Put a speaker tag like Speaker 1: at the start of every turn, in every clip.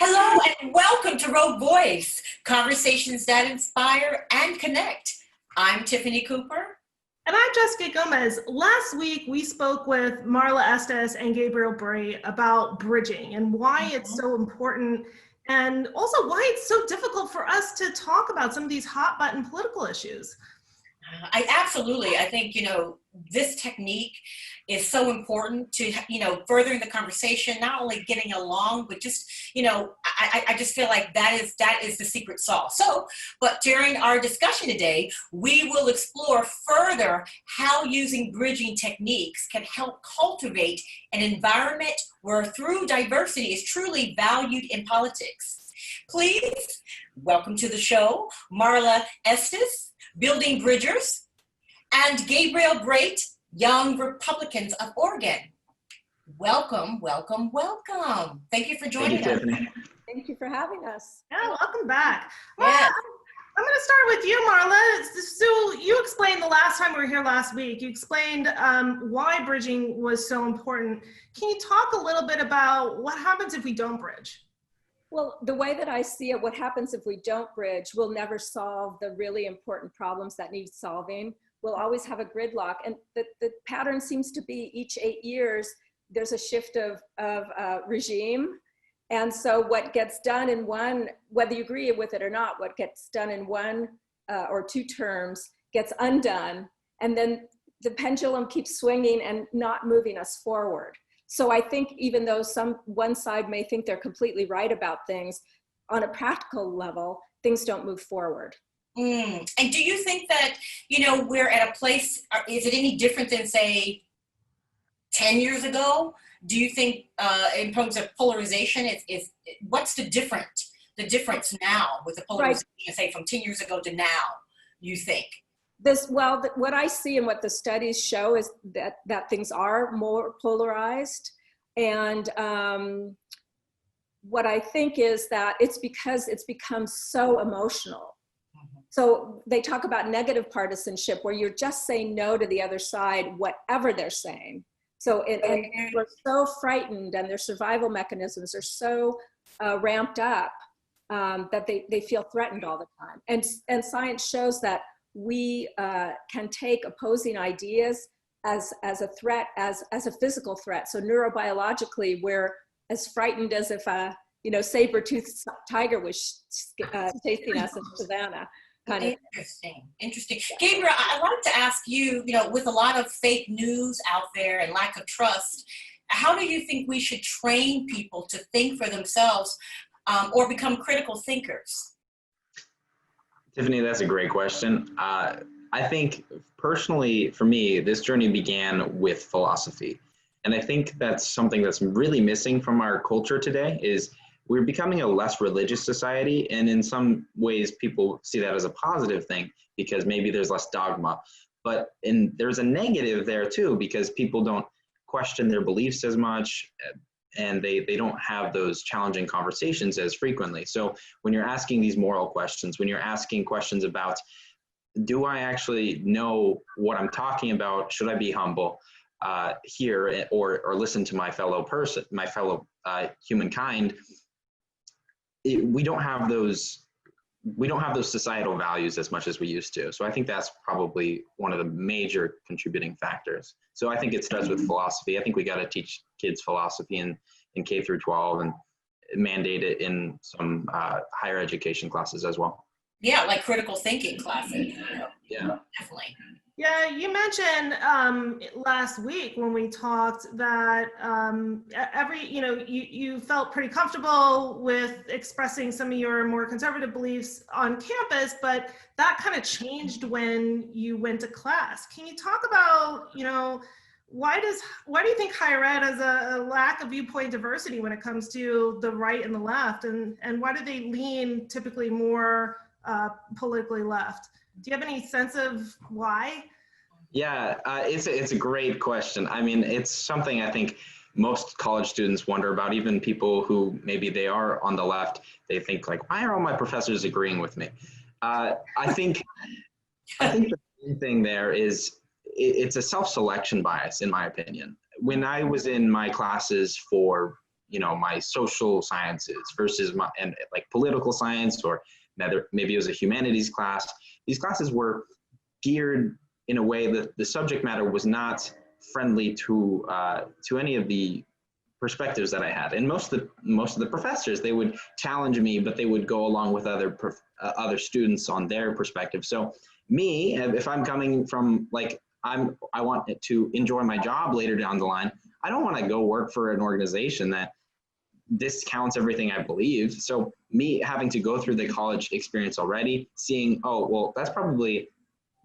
Speaker 1: Hello and welcome to Rogue Voice, conversations that inspire and connect. I'm Tiffany Cooper.
Speaker 2: And I'm Jessica Gomez. Last week, we spoke with Marla Estes and Gabriel Braet about bridging and why it's so important, and also why it's so difficult for us to talk about some of these hot button political issues.
Speaker 1: I think, this technique is so important to, furthering the conversation, not only getting along, but just, I just feel like that is the secret sauce. But during our discussion today, we will explore further how using bridging techniques can help cultivate an environment where through diversity is truly valued in politics. Please welcome to the show, Marla Estes, Building Bridgers, and Gabriel Braet, Young Republicans of Oregon. Welcome, welcome, welcome. Thank you for joining us.
Speaker 3: Thank you for having us.
Speaker 2: Yeah, welcome back.
Speaker 1: Yes.
Speaker 2: I'm going to start with you, Marla. So you explained the last time we were here last week, you explained why bridging was so important. Can you talk a little bit about what happens if we don't bridge?
Speaker 3: Well, the way that I see it, what happens if we don't bridge, we'll never solve the really important problems that need solving. We'll always have a gridlock. And the pattern seems to be each 8 years, there's a shift of regime. And so what gets done in one, whether you agree with it or not, what gets done in one or two terms gets undone. And then the pendulum keeps swinging and not moving us forward. So I think even though one side may think they're completely right about things, on a practical level, things don't move forward.
Speaker 1: And do you think that, we're at a place, is it any different than, say, 10 years ago? Do you think in terms of polarization, what's the difference now with the polarization, right, say from 10 years ago to now, you think?
Speaker 3: What I see and what the studies show is that things are more polarized. And what I think is that it's because it's become so emotional. So they talk about negative partisanship, where you're just saying no to the other side, whatever they're saying. So and we're so frightened, and their survival mechanisms are so ramped up that they feel threatened all the time. And science shows that we can take opposing ideas as a threat, as a physical threat. So neurobiologically, we're as frightened as if a saber-toothed tiger was chasing us in savannah.
Speaker 1: Interesting. Gabriel, I'd like to ask you, with a lot of fake news out there and lack of trust, how do you think we should train people to think for themselves or become critical thinkers?
Speaker 4: Tiffany, that's a great question. I think personally, for me, this journey began with philosophy. And I think that's something that's really missing from our culture today is we're becoming a less religious society. And in some ways, people see that as a positive thing because maybe there's less dogma. But there's a negative there too, because people don't question their beliefs as much, and they don't have those challenging conversations as frequently. So when you're asking these moral questions, when you're asking questions about, do I actually know what I'm talking about? Should I be humble here or listen to my fellow person, my fellow humankind? We don't have those societal values as much as we used to. So I think that's probably one of the major contributing factors. So I think it starts with philosophy. I think we got to teach kids philosophy in K through 12 and mandate it in some higher education classes as well.
Speaker 1: Yeah, like critical thinking classes.
Speaker 4: Yeah,
Speaker 1: definitely.
Speaker 2: Yeah, you mentioned last week when we talked that you felt pretty comfortable with expressing some of your more conservative beliefs on campus, but that kind of changed when you went to class. Can you talk about, why do you think higher ed has a lack of viewpoint diversity when it comes to the right and the left, and why do they lean typically more politically left? Do you have any sense of why?
Speaker 4: Yeah, it's a great question. I mean, it's something I think most college students wonder about, even people who maybe they are on the left. They think like, why are all my professors agreeing with me? I think the main thing there is it's a self-selection bias, in my opinion. When I was in my classes for my social sciences versus and like political science, or maybe it was a humanities class. These classes were geared in a way that the subject matter was not friendly to any of the perspectives that I had. And most of the professors, they would challenge me, but they would go along with other students on their perspective. So me, if I'm coming from like, I want to enjoy my job later down the line, I don't want to go work for an organization that discounts everything I believe. So me having to go through the college experience already, seeing, oh, well, that's probably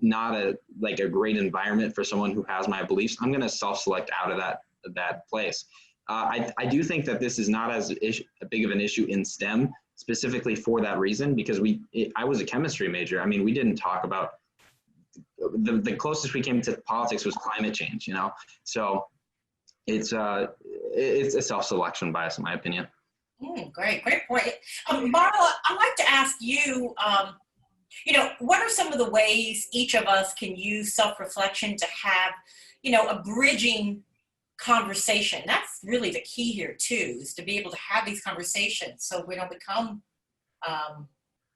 Speaker 4: not a great environment for someone who has my beliefs, I'm going to self-select out of that place. I do think that this is not as big of an issue in STEM, specifically for that reason, because I was a chemistry major. I mean, we didn't talk about, the closest we came to politics was climate change, So it's a self-selection bias, in my opinion.
Speaker 1: Great point. Marla, I'd like to ask you, what are some of the ways each of us can use self-reflection to have, a bridging conversation? That's really the key here too, is to be able to have these conversations so we don't become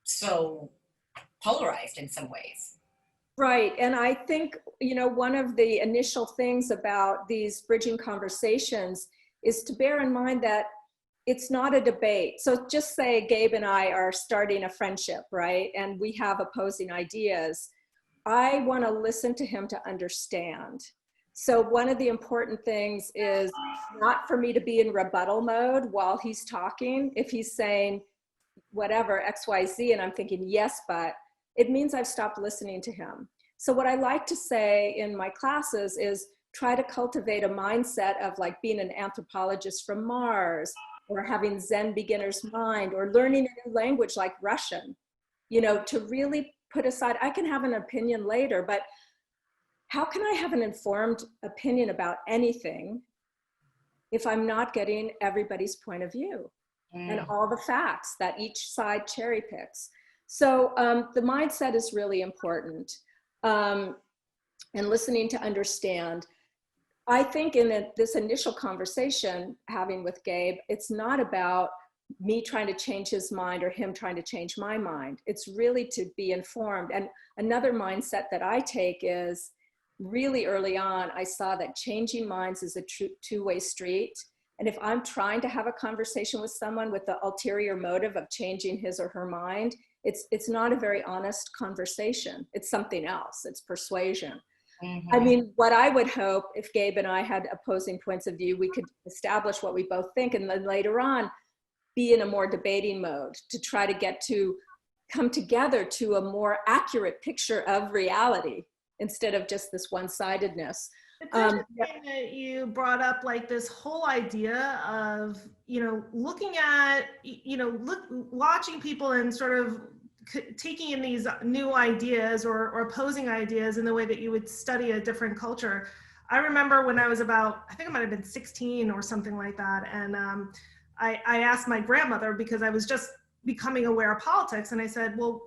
Speaker 1: so polarized in some ways.
Speaker 3: Right. And I think, one of the initial things about these bridging conversations is to bear in mind that it's not a debate. So just say Gabe and I are starting a friendship, right? And we have opposing ideas. I want to listen to him to understand. So one of the important things is not for me to be in rebuttal mode while he's talking. If he's saying whatever, X, Y, Z, and I'm thinking, yes, but it means I've stopped listening to him. So what I like to say in my classes is try to cultivate a mindset of like being an anthropologist from Mars, or having Zen beginner's mind, or learning a new language like Russian, to really put aside, I can have an opinion later, but how can I have an informed opinion about anything if I'm not getting everybody's point of view and all the facts that each side cherry picks? So the mindset is really important, and listening to understand. I think in this initial conversation having with Gabe, it's not about me trying to change his mind or him trying to change my mind. It's really to be informed. And another mindset that I take is, really early on, I saw that changing minds is a two-way street. And if I'm trying to have a conversation with someone with the ulterior motive of changing his or her mind, it's not a very honest conversation. It's something else. It's persuasion. Mm-hmm. I mean, what I would hope, if Gabe and I had opposing points of view, we could establish what we both think, and then later on be in a more debating mode to try to come together to a more accurate picture of reality, instead of just this one-sidedness.
Speaker 2: It's interesting that you brought up like this whole idea of, looking at, watching people and sort of taking in these new ideas or opposing ideas in the way that you would study a different culture. I remember when I was about, I think I might have been 16 or something like that. And I asked my grandmother, because I was just becoming aware of politics. And I said, well,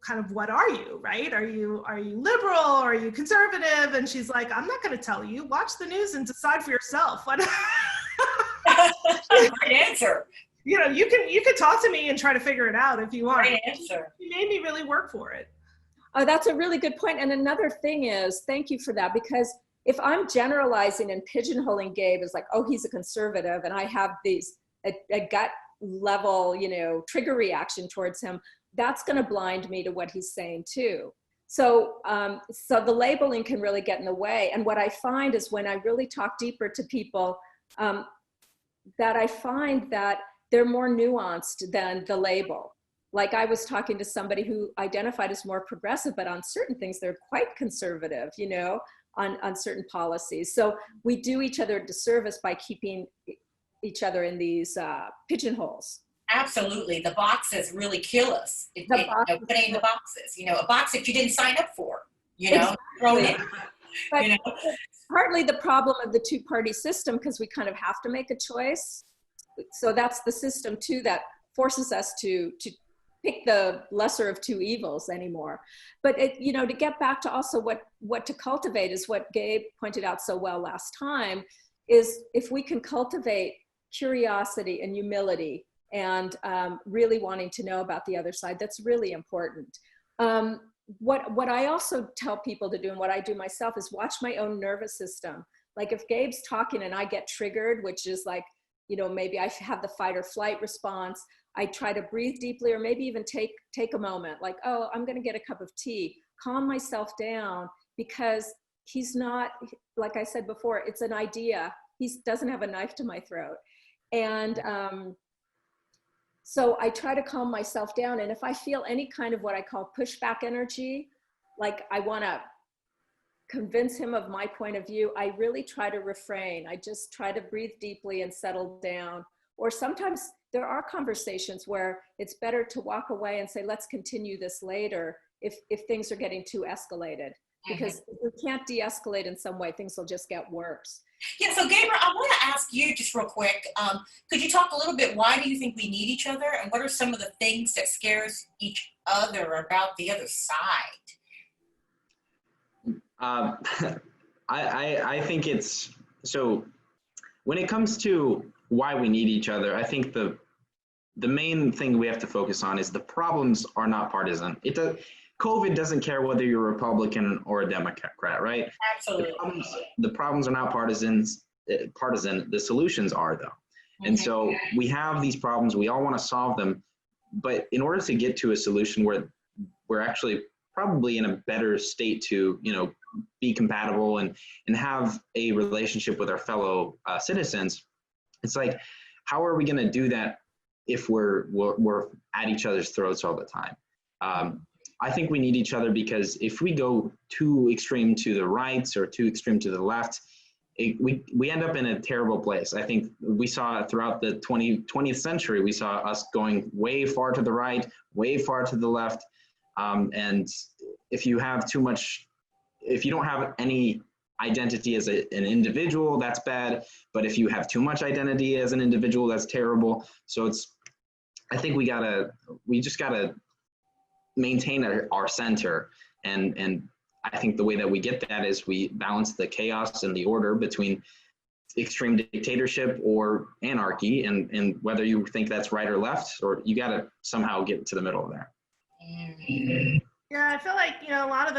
Speaker 2: kind of, what are you, right? Are you liberal? Are you conservative? And she's like, I'm not going to tell you. Watch the news and decide for yourself.
Speaker 1: Great answer.
Speaker 2: You can talk to me and try to figure it out if you want.
Speaker 1: Great answer.
Speaker 2: You made me really work for it.
Speaker 3: Oh, that's a really good point. And another thing is, thank you for that, because if I'm generalizing and pigeonholing Gabe as like, oh, he's a conservative, and I have a gut level, trigger reaction towards him, that's going to blind me to what he's saying too. So the labeling can really get in the way. And what I find is, when I really talk deeper to people, that I find that they're more nuanced than the label. Like, I was talking to somebody who identified as more progressive, but on certain things, they're quite conservative, on certain policies. So we do each other a disservice by keeping each other in these pigeonholes.
Speaker 1: Absolutely. The boxes really kill us. Putting in the boxes, a box that you didn't sign up for,
Speaker 3: Exactly.
Speaker 1: thrown in.
Speaker 3: But it's partly the problem of the two-party system, because we kind of have to make a choice. So that's the system too, that forces us to pick the lesser of two evils anymore. But to get back to also what to cultivate is what Gabe pointed out so well last time, is if we can cultivate curiosity and humility, and really wanting to know about the other side. That's really important. What I also tell people to do, and what I do myself, is watch my own nervous system. Like if Gabe's talking and I get triggered, which is like, you know, maybe I have the fight or flight response, I try to breathe deeply, or maybe even take a moment, like, oh, I'm gonna get a cup of tea, calm myself down, because he's not, like I said before, it's an idea. He doesn't have a knife to my throat. And so I try to calm myself down. And if I feel any kind of what I call pushback energy, like I wanna convince him of my point of view, I really try to refrain. I just try to breathe deeply and settle down. Or sometimes there are conversations where it's better to walk away and say, let's continue this later if things are getting too escalated. Because if we can't de-escalate in some way, things will just get worse.
Speaker 1: Yeah, so Gabriel, I want to ask you just real quick, could you talk a little bit, why do you think we need each other, and what are some of the things that scares each other about the other side?
Speaker 4: I think it's, so when it comes to why we need each other, I think the main thing we have to focus on is the problems are not partisan. COVID doesn't care whether you're a Republican or a Democrat, right?
Speaker 1: Absolutely.
Speaker 4: The problems are not partisan. The solutions are, though. And so we have these problems, we all want to solve them, but in order to get to a solution where we're actually probably in a better state to, you know, be compatible and have a relationship with our fellow citizens, it's like, how are we going to do that if we're at each other's throats all the time? I think we need each other, because if we go too extreme to the right or too extreme to the left, we end up in a terrible place. I think we saw throughout the 20th century, we saw us going way far to the right, way far to the left. And if you have too much, if you don't have any identity as an individual, that's bad. But if you have too much identity as an individual, that's terrible. So I think we just gotta maintain our center. And I think the way that we get that is we balance the chaos and the order between extreme dictatorship or anarchy, and whether you think that's right or left, or you gotta somehow get to the middle of there.
Speaker 2: Yeah, I feel like, you know, a lot of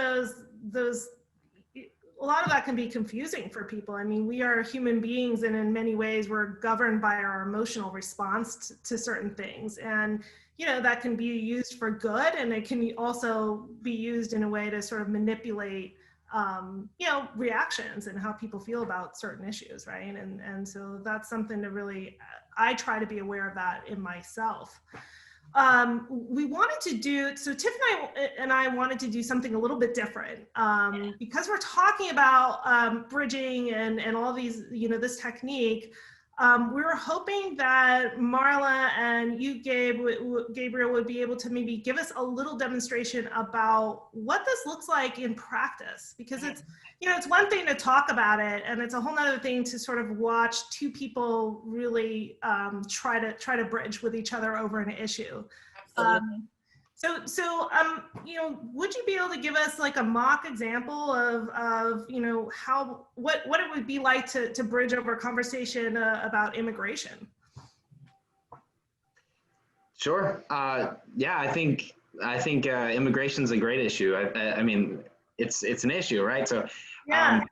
Speaker 2: that can be confusing for people. I mean, we are human beings, and in many ways we're governed by our emotional response to certain things. And, you know, that can be used for good, and it can also be used in a way to sort of manipulate, you know, reactions and how people feel about certain issues, right? And so that's something to really, I try to be aware of that in myself. We wanted to do, so Tiff and I wanted to do something a little bit different, because we're talking about bridging and all these, you know, this technique. We were hoping that Marla and you, Gabriel, would be able to maybe give us a little demonstration about what this looks like in practice, because it's, you know, it's one thing to talk about it, and it's a whole nother thing to sort of watch two people really try to bridge with each other over an issue. So you know, would you be able to give us like a mock example of you know, what it would be like to bridge over a conversation about immigration?
Speaker 4: Sure. Yeah, I think immigration's a great issue. I mean, it's an issue, right? So
Speaker 2: yeah.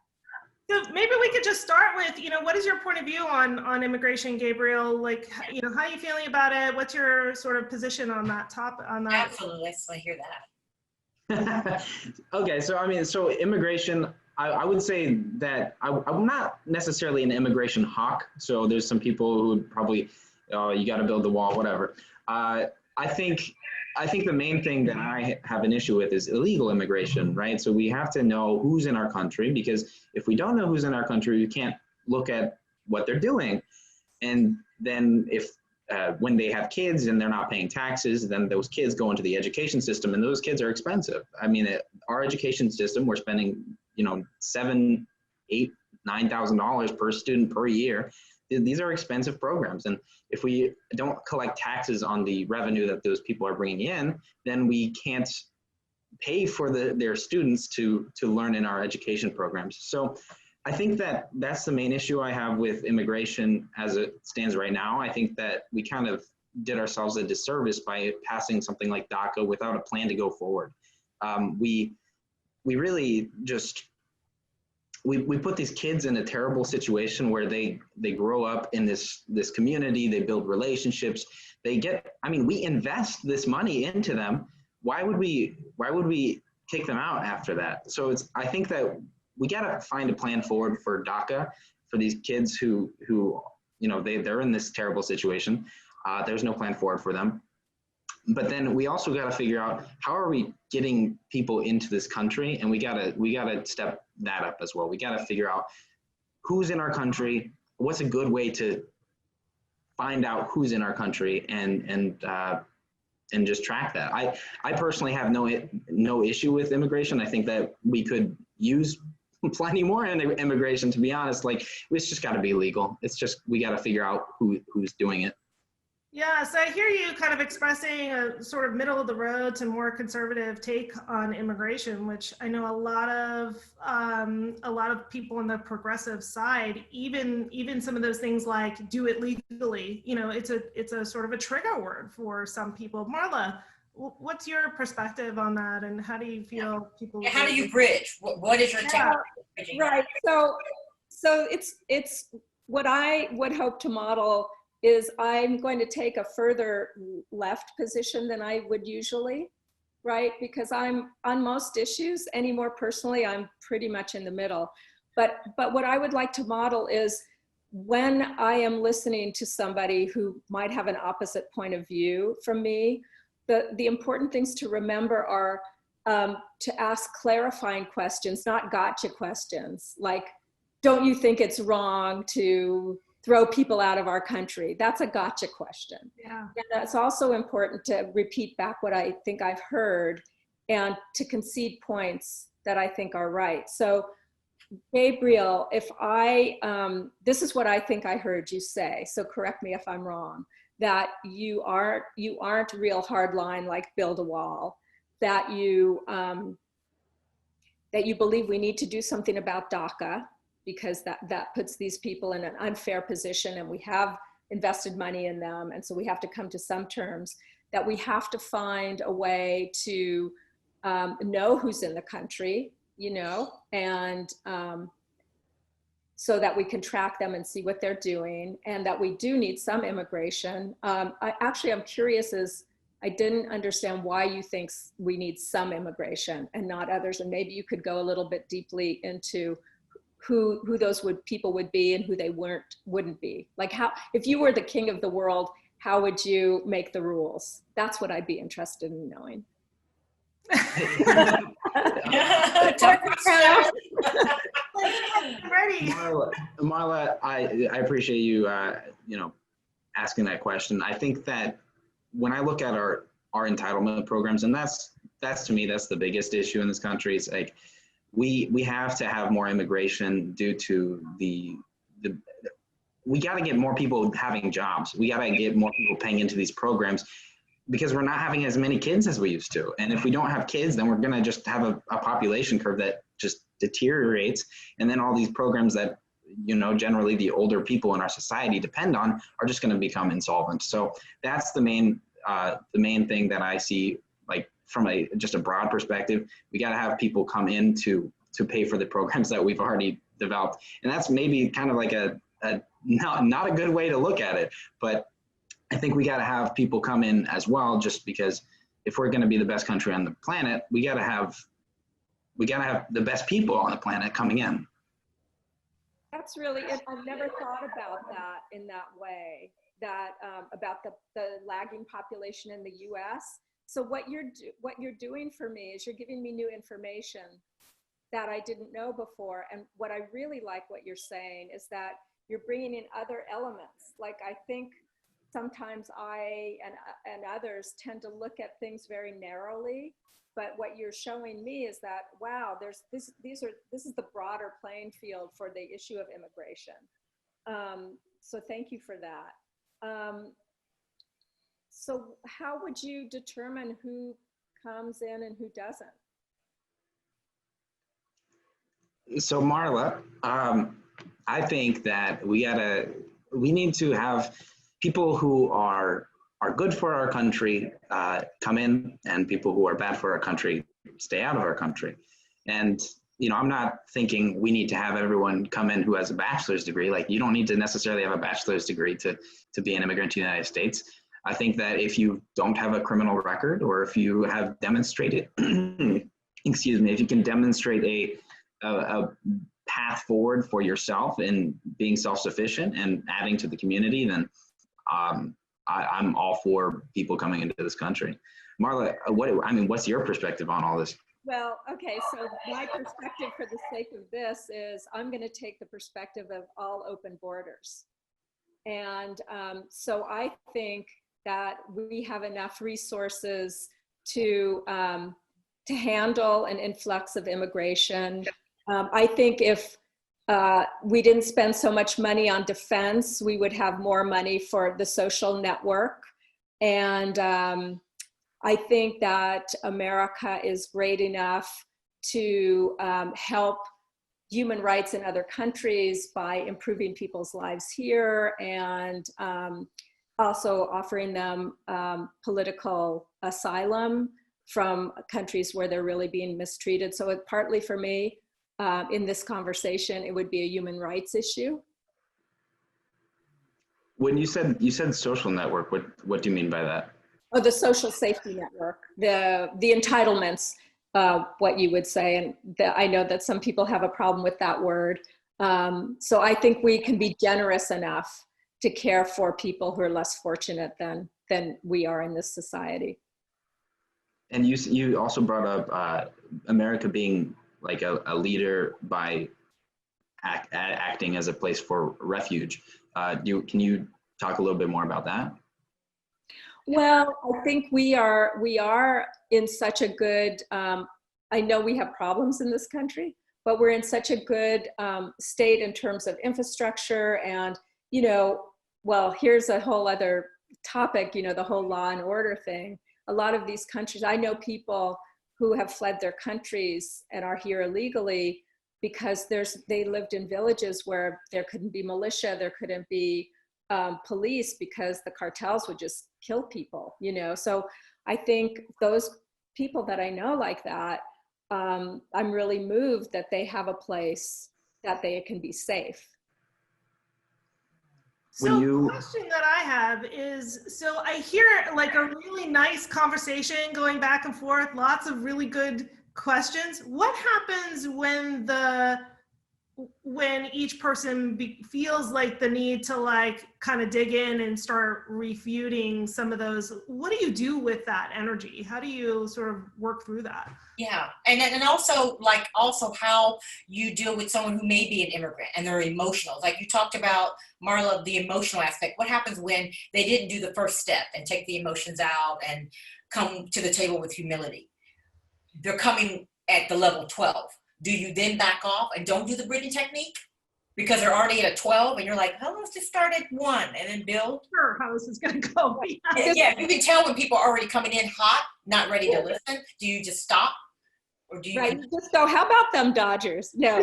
Speaker 2: So maybe we could just start with, you know, what is your point of view on immigration, Gabriel? Like, you know, how are you feeling about it? What's your sort of position on that topic?
Speaker 1: Absolutely, let's hear that.
Speaker 4: Okay, so I mean, so immigration, I would say that I'm not necessarily an immigration hawk. So there's some people who would probably, you got to build the wall, whatever. I think the main thing that I have an issue with is illegal immigration, right? So we have to know who's in our country, because if we don't know who's in our country, we can't look at what they're doing. And then if when they have kids and they're not paying taxes, then those kids go into the education system, and those kids are expensive. I mean, our education system, we're spending, you know, $7,000, $8,000, $9,000 per student per year. These are expensive programs. And if we don't collect taxes on the revenue that those people are bringing in, then we can't pay for their students to learn in our education programs. So I think that that's the main issue I have with immigration as it stands right now. I think that we kind of did ourselves a disservice by passing something like DACA without a plan to go forward. We really just, we put these kids in a terrible situation where they grow up in this community, they build relationships, they get, I mean, we invest this money into them. Why would we kick them out after that? So I think that we got to find a plan forward for DACA for these kids who they're in this terrible situation. There's no plan forward for them. But then we also got to figure out how are we getting people into this country, and we got to step that up as well. We got to figure out who's in our country, what's a good way to find out who's in our country, and just track that. I personally have no issue with immigration. I think that we could use plenty more immigration, to be honest. Like, it's just got to be legal. It's just, we got to figure out who's doing it.
Speaker 2: Yeah, so I hear you kind of expressing a sort of middle of the road to more conservative take on immigration, which I know a lot of people on the progressive side, even some of those things like do it legally, it's a sort of a trigger word for some people. Marla, what's your perspective on that, and how do you feel people?
Speaker 1: How do you bridge? What is your take?
Speaker 3: Right. So it's what I would hope to model is I'm going to take a further left position than I would usually, right? Because I'm on most issues anymore personally, I'm pretty much in the middle. But what I would like to model is when I am listening to somebody who might have an opposite point of view from me, the important things to remember are to ask clarifying questions, not gotcha questions. Like, don't you think it's wrong to throw people out of our country? That's a gotcha question.
Speaker 2: Yeah.
Speaker 3: And it's also important to repeat back what I think I've heard and to concede points that I think are right. So Gabriel, if this is what I think I heard you say, so correct me if I'm wrong, that you aren't real hardline like build a wall, that you believe we need to do something about DACA, because that puts these people in an unfair position, and we have invested money in them, and so we have to come to some terms, that we have to find a way to know who's in the country, and so that we can track them and see what they're doing, and that we do need some immigration. I'm curious, I didn't understand why you think we need some immigration and not others, and maybe you could go a little bit deeply into who those people would be and who they wouldn't be. Like, how, if you were the king of the world, how would you make the rules? That's what I'd be interested in knowing.
Speaker 2: Ready.
Speaker 4: Marla, I appreciate you asking that question. I think that when I look at our entitlement programs, and that's to me, that's the biggest issue in this country. It's like, we have to have more immigration due to we got to get more people having jobs. We got to get more people paying into these programs, because we're not having as many kids as we used to. And if we don't have kids, then we're going to just have a population curve that just deteriorates. And then all these programs that, generally the older people in our society depend on are just going to become insolvent. So that's the main thing that I see, like, from just a broad perspective. We got to have people come in to pay for the programs that we've already developed. And that's maybe kind of like not a good way to look at it, but I think we got to have people come in as well, just because if we're going to be the best country on the planet, we got to have the best people on the planet coming in.
Speaker 3: That's really it. I've never thought about that in that way, that about the lagging population in the US. So what you're doing for me is you're giving me new information that I didn't know before. And what I really like what you're saying is that you're bringing in other elements. Like, I think sometimes I and others tend to look at things very narrowly, but what you're showing me is that, wow, there's this is the broader playing field for the issue of immigration. So thank you for that. So how would you determine who comes in and who doesn't?
Speaker 4: So Marla, I think that we need to have people who are good for our country come in, and people who are bad for our country stay out of our country. And I'm not thinking we need to have everyone come in who has a bachelor's degree. Like, you don't need to necessarily have a bachelor's degree to be an immigrant to the United States. I think that if you don't have a criminal record, or if you have demonstrated, excuse me, if you can demonstrate a path forward for yourself in being self-sufficient and adding to the community, then I'm all for people coming into this country. Marla, what's your perspective on all this?
Speaker 3: Well, okay, so my perspective for the sake of this is I'm going to take the perspective of all open borders. And so I think that we have enough resources to handle an influx of immigration. I think if we didn't spend so much money on defense, we would have more money for the social network. And I think that America is great enough to help human rights in other countries by improving people's lives here, and also offering them political asylum from countries where they're really being mistreated. So partly for me, in this conversation, it would be a human rights issue.
Speaker 4: When you said social network, what do you mean by that?
Speaker 3: Oh, the social safety network, the entitlements, what you would say. And I know that some people have a problem with that word. So I think we can be generous enough to care for people who are less fortunate than we are in this society.
Speaker 4: And you also brought up America being like a leader by acting as a place for refuge. Can you talk a little bit more about that?
Speaker 3: Well, I think we are in such a good, I know we have problems in this country, but we're in such a good state in terms of infrastructure. And, well, here's a whole other topic, the whole law and order thing. A lot of these countries, I know people who have fled their countries and are here illegally because they lived in villages where there couldn't be militia, there couldn't be police, because the cartels would just kill people, So I think those people that I know like that, I'm really moved that they have a place that they can be safe.
Speaker 2: So the question that I have is, so I hear like a really nice conversation going back and forth, lots of really good questions. What happens when each person feels like the need to like kind of dig in and start refuting some of those? What do you do with that energy? How do you sort of work through that?
Speaker 1: Yeah, and also how you deal with someone who may be an immigrant and they're emotional. Like you talked about, Marla, the emotional aspect. What happens when they didn't do the first step and take the emotions out and come to the table with humility? They're coming at the level 12. Do you then back off and don't do the breathing technique because they're already at a 12 and you're like, oh, let's just start at 1 and then build?
Speaker 2: Sure, how this is going to go.
Speaker 1: Yeah, you can tell when people are already coming in hot, not ready to listen. Do you just stop? Or do you
Speaker 3: just go, how about them Dodgers? No.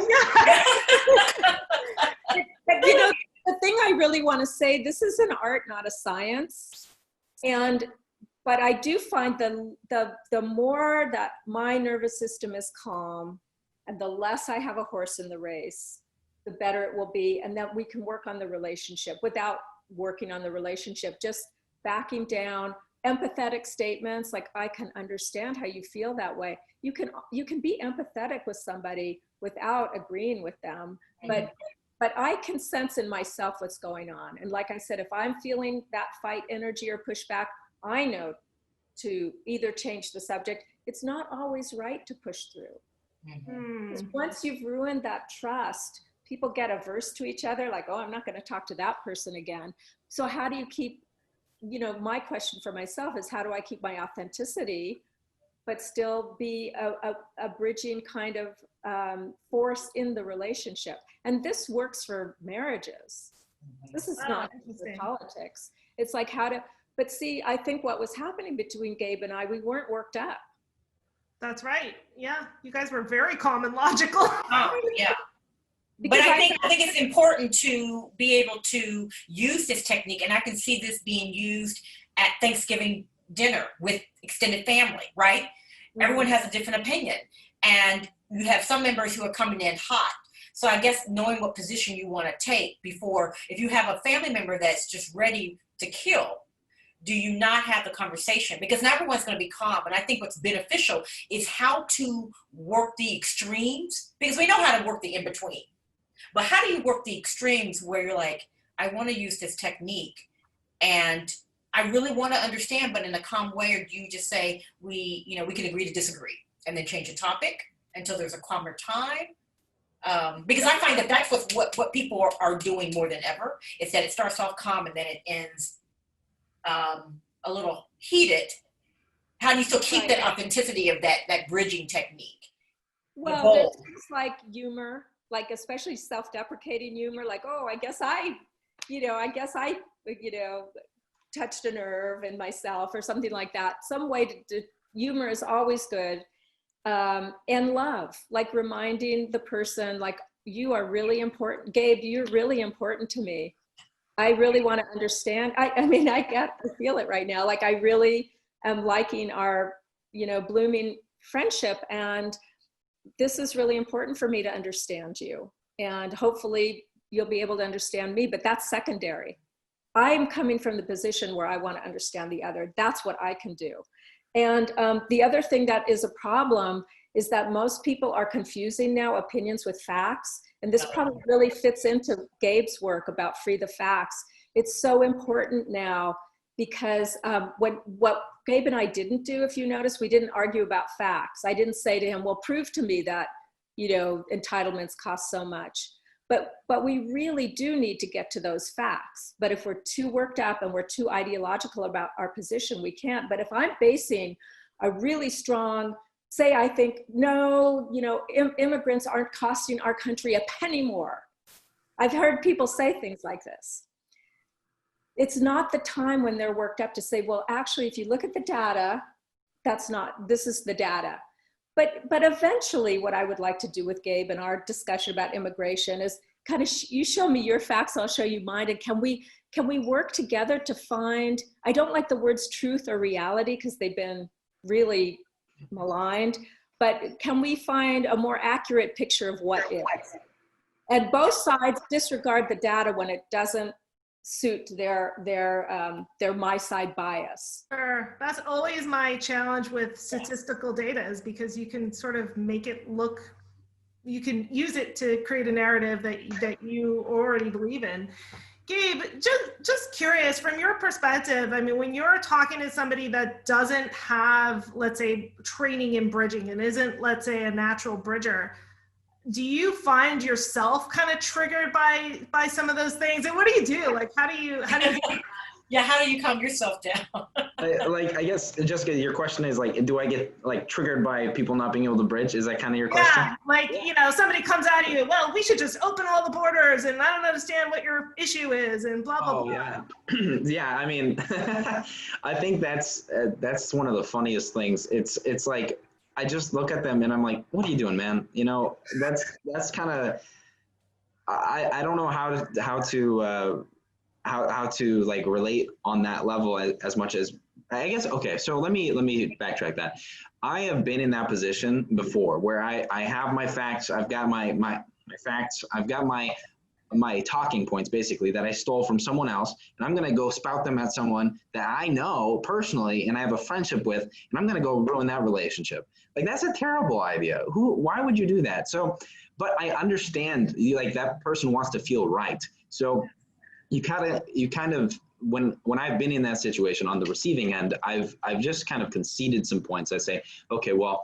Speaker 3: But the thing I really want to say, this is an art, not a science. But I do find the more that my nervous system is calm and the less I have a horse in the race, the better it will be. And that we can work on the relationship without working on the relationship, just backing down, empathetic statements, like I can understand how you feel that way. You can be empathetic with somebody without agreeing with them, but I can sense in myself what's going on. And like I said, if I'm feeling that fight energy or pushback, I know to either change the subject. It's not always right to push through. Because once you've ruined that trust, people get averse to each other, like, oh, I'm not going to talk to that person again. So how do you keep, my question for myself is, how do I keep my authenticity, but still be a bridging kind of force in the relationship? And this works for marriages. This is not for politics. It's like but see, I think what was happening between Gabe and I, we weren't worked up.
Speaker 2: That's right. Yeah, you guys were very calm and logical.
Speaker 1: Oh, yeah. But I think it's important to be able to use this technique, and I can see this being used at Thanksgiving dinner with extended family, right? Mm-hmm. Everyone has a different opinion, and you have some members who are coming in hot. So I guess knowing what position you want to take before, if you have a family member that's just ready to kill, do you not have the conversation? Because not everyone's going to be calm. And I think what's beneficial is how to work the extremes, because we know how to work the in-between. But how do you work the extremes where you're like, I want to use this technique and I really want to understand, but in a calm way? Or do you just say, we can agree to disagree and then change the topic until there's a calmer time? Because I find that that's what people are doing more than ever. It's that it starts off calm and then it ends a little heated. How do you still keep that authenticity of that bridging technique?
Speaker 3: Well, there's things like humor, like especially self-deprecating humor, like, oh, I guess I touched a nerve in myself or something like that. Some way to humor is always good. And love, like reminding the person, like, you are really important. Gabe, you're really important to me. I really want to understand. I feel it right now. Like, I really am liking our, blooming friendship. And this is really important for me to understand you. And hopefully you'll be able to understand me, but that's secondary. I'm coming from the position where I want to understand the other. That's what I can do. And the other thing that is a problem is that most people are confusing now opinions with facts. And this probably really fits into Gabe's work about free the facts. It's so important now because what Gabe and I didn't do, if you notice, we didn't argue about facts. I didn't say to him, well, prove to me that, entitlements cost so much. But we really do need to get to those facts. But if we're too worked up and we're too ideological about our position, we can't. But if I'm basing a really strong, say I think, no, immigrants aren't costing our country a penny more. I've heard people say things like this. It's not the time when they're worked up to say, well, actually, if you look at the data, this is the data. But eventually what I would like to do with Gabe in our discussion about immigration is kind of, you show me your facts, I'll show you mine. And can we work together to find, I don't like the words truth or reality because they've been really maligned, but can we find a more accurate picture of what is? And both sides disregard the data when it doesn't suit their my side bias.
Speaker 2: Sure, that's always my challenge with statistical data, is because you can sort of make it look, you can use it to create a narrative that you already believe in. Gabe, just curious, from your perspective, I mean, when you're talking to somebody that doesn't have, let's say, training in bridging and isn't, let's say, a natural bridger, do you find yourself kind of triggered by some of those things? And what do you do? Like, how do you
Speaker 1: yeah, how do you calm yourself down?
Speaker 4: I guess, Jessica, your question is like, do I get like triggered by people not being able to bridge? Is that kind of your question?
Speaker 2: Yeah, like, somebody comes at you, well, we should just open all the borders and I don't understand what your issue is and blah, blah, blah.
Speaker 4: Yeah. Yeah, I mean, I think that's one of the funniest things. It's like, I just look at them and I'm like, what are you doing, man? That's kind of, I don't know how to like relate on that level as much as, I guess. Okay, so let me backtrack that. I have been in that position before where I have my facts, I've got my facts, I've got my talking points basically that I stole from someone else, and I'm going to go spout them at someone that I know personally and I have a friendship with, and I'm going to go ruin that relationship. Like, that's a terrible idea. Why would you do that? So, but I understand, like, that person wants to feel right. So you kind of when I've been in that situation on the receiving end, I've just kind of conceded some points. I say, okay, well,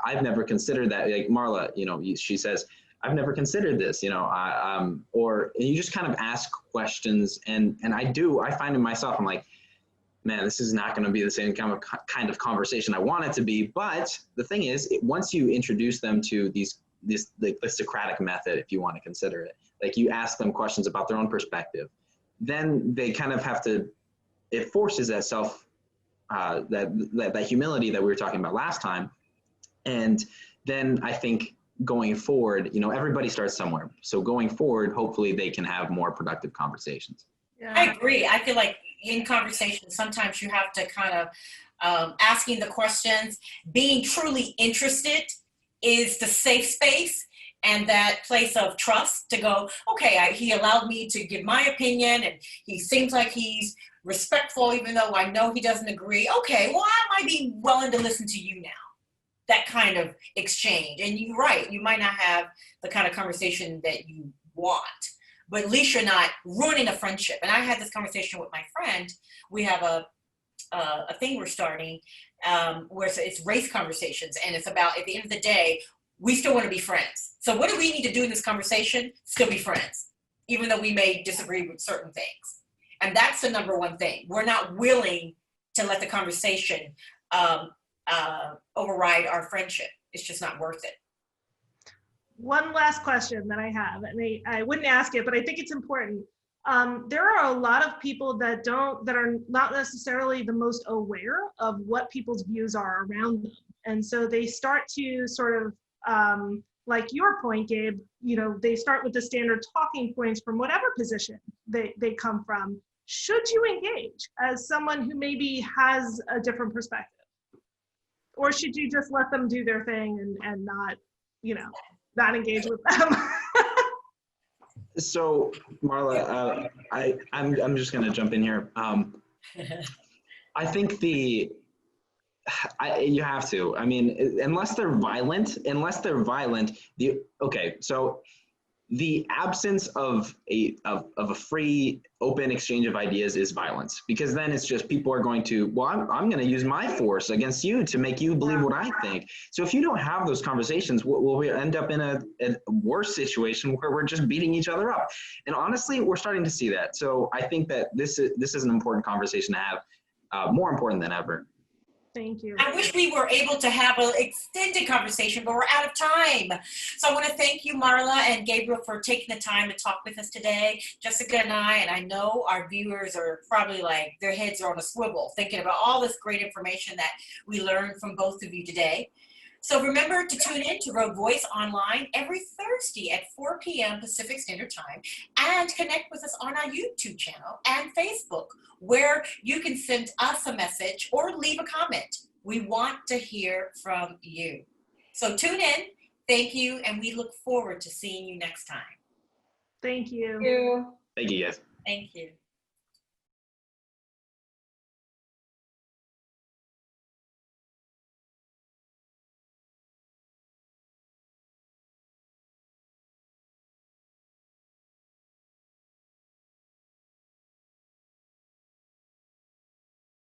Speaker 4: I've never considered that. Like Marla, she says, I've never considered this, or you just kind of ask questions, and I find in myself, I'm like, man, this is not going to be the same kind of conversation I want it to be. But the thing is, once you introduce them to this like the Socratic method, if you want to consider it, like you ask them questions about their own perspective, then they kind of have to. It forces that that humility that we were talking about last time, and then I think going forward, you know, everybody starts somewhere. So going forward, hopefully they can have more productive conversations.
Speaker 2: Yeah.
Speaker 1: I agree. I feel like in conversations, sometimes you have to kind of asking the questions, being truly interested is the safe space and that place of trust to go, okay, he allowed me to give my opinion and he seems like he's respectful, even though I know he doesn't agree. Okay, well, I might be willing to listen to you now. That kind of exchange. And you're right, you might not have the kind of conversation that you want, but at least you're not ruining a friendship. And I had this conversation with my friend. We have a thing we're starting where it's race conversations. And it's about, at the end of the day, we still want to be friends. So what do we need to do in this conversation? Still be friends, even though we may disagree with certain things. And that's the number one thing. We're not willing to let the conversation override our friendship. It's just not worth it.
Speaker 2: One last question that I have, and I wouldn't ask it, but I think it's important. There are a lot of people that are not necessarily the most aware of what people's views are around them. And so they start to sort of, like your point, Gabe, you know, they start with the standard talking points from whatever position they come from. Should you engage as someone who maybe has a different perspective? Or should you just let them do their thing and not, you know, not engage with them?
Speaker 4: So Marla, I'm just going to jump in here. I think you have to. I mean, unless they're violent, okay. So the absence of a free, open exchange of ideas is violence, because then it's just people are going to, well, I'm going to use my force against you to make you believe what I think. So if you don't have those conversations, we'll end up in a worse situation where we're just beating each other up. And honestly, we're starting to see that. So I think that this is an important conversation to have, more important than ever.
Speaker 2: Thank you.
Speaker 1: I wish we were able to have an extended conversation, but we're out of time. So I want to thank you, Marla and Gabriel, for taking the time to talk with us today. Jessica and I know our viewers are probably like, their heads are on a swivel, thinking about all this great information that we learned from both of you today. So remember to tune in to Rogue Voice online every Thursday at 4 p.m. Pacific Standard Time, and connect with us on our YouTube channel and Facebook, where you can send us a message or leave a comment. We want to hear from you. So tune in. Thank you, and we look forward to seeing you next time.
Speaker 2: Thank you.
Speaker 3: Thank you.
Speaker 4: Thank you, guys.
Speaker 1: Thank you.